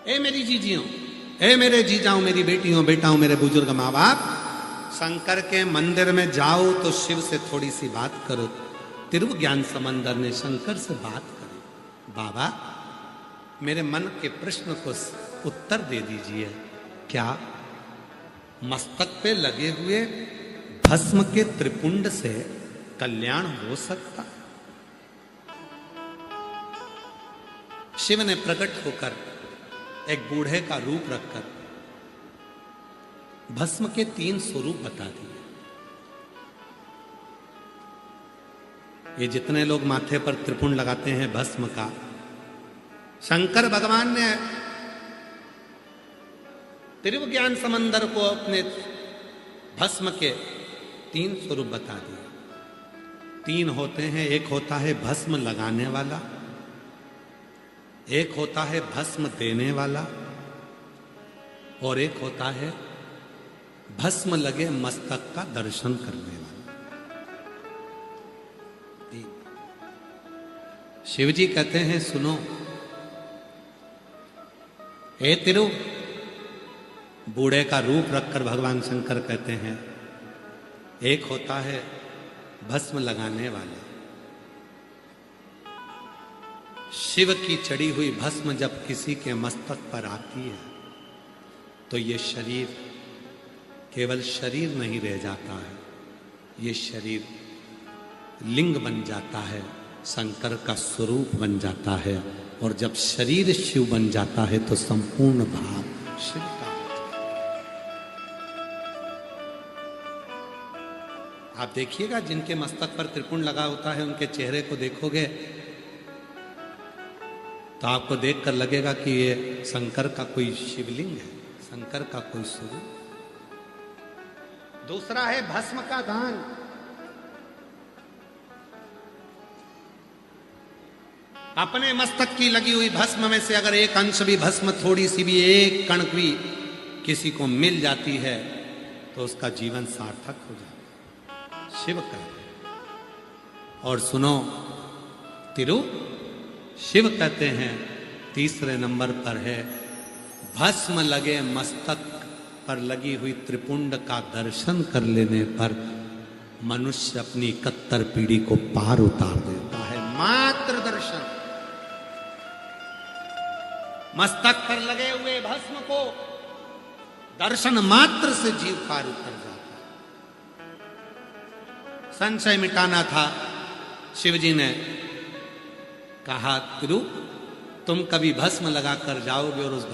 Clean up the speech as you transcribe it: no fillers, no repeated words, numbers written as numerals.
ए मेरी जीजियों, ए मेरे जीजाओं, मेरी बेटियों, बेटाओं, मेरे बुजुर्ग माँ बाप, शंकर के मंदिर में जाओ तो शिव से थोड़ी सी बात करो। तिरु ज्ञान समंदर ने शंकर से बात करी, बाबा मेरे मन के प्रश्न को उत्तर दे दीजिए। क्या मस्तक पे लगे हुए भस्म के त्रिपुंड से कल्याण हो सकता? शिव ने प्रकट होकर एक बूढ़े का रूप रखकर भस्म के 3 स्वरूप बता दिए। ये जितने लोग माथे पर त्रिपुंड लगाते हैं भस्म का, शंकर भगवान ने त्रिव ज्ञान समंदर को अपने भस्म के 3 स्वरूप बता दिए। 3 होते हैं, एक होता है भस्म लगाने वाला, एक होता है भस्म देने वाला, और एक होता है भस्म लगे मस्तक का दर्शन करने वाला। शिव जी कहते हैं सुनो, ए तिरु, बूढ़े का रूप रखकर भगवान शंकर कहते हैं एक होता है भस्म लगाने वाला। शिव की चढ़ी हुई भस्म जब किसी के मस्तक पर आती है तो ये शरीर केवल शरीर नहीं रह जाता है, ये शरीर लिंग बन जाता है, शंकर का स्वरूप बन जाता है। और जब शरीर शिव बन जाता है तो संपूर्ण भाव शिव का। आप देखिएगा जिनके मस्तक पर त्रिपुंड लगा होता है उनके चेहरे को देखोगे तो आपको देखकर लगेगा कि ये शंकर का कोई शिवलिंग है, शंकर का कोई स्वरूप। दूसरा है भस्म का दान। अपने मस्तक की लगी हुई भस्म में से अगर एक अंश भी भस्म, थोड़ी सी भी, एक कण भी किसी को मिल जाती है तो उसका जीवन सार्थक हो जाता है, शिव कहते। और सुनो तिरु, शिव कहते हैं तीसरे नंबर पर है भस्म लगे मस्तक पर लगी हुई त्रिपुंड का दर्शन कर लेने पर मनुष्य अपनी 71 पीढ़ी को पार उतार देता है। मात्र दर्शन, मस्तक पर लगे हुए भस्म को दर्शन मात्र से जीव पार उतर जाता है। संशय मिटाना था, शिव जी ने कहा तिरु तुम कभी भस्म लगाकर जाओगे और उस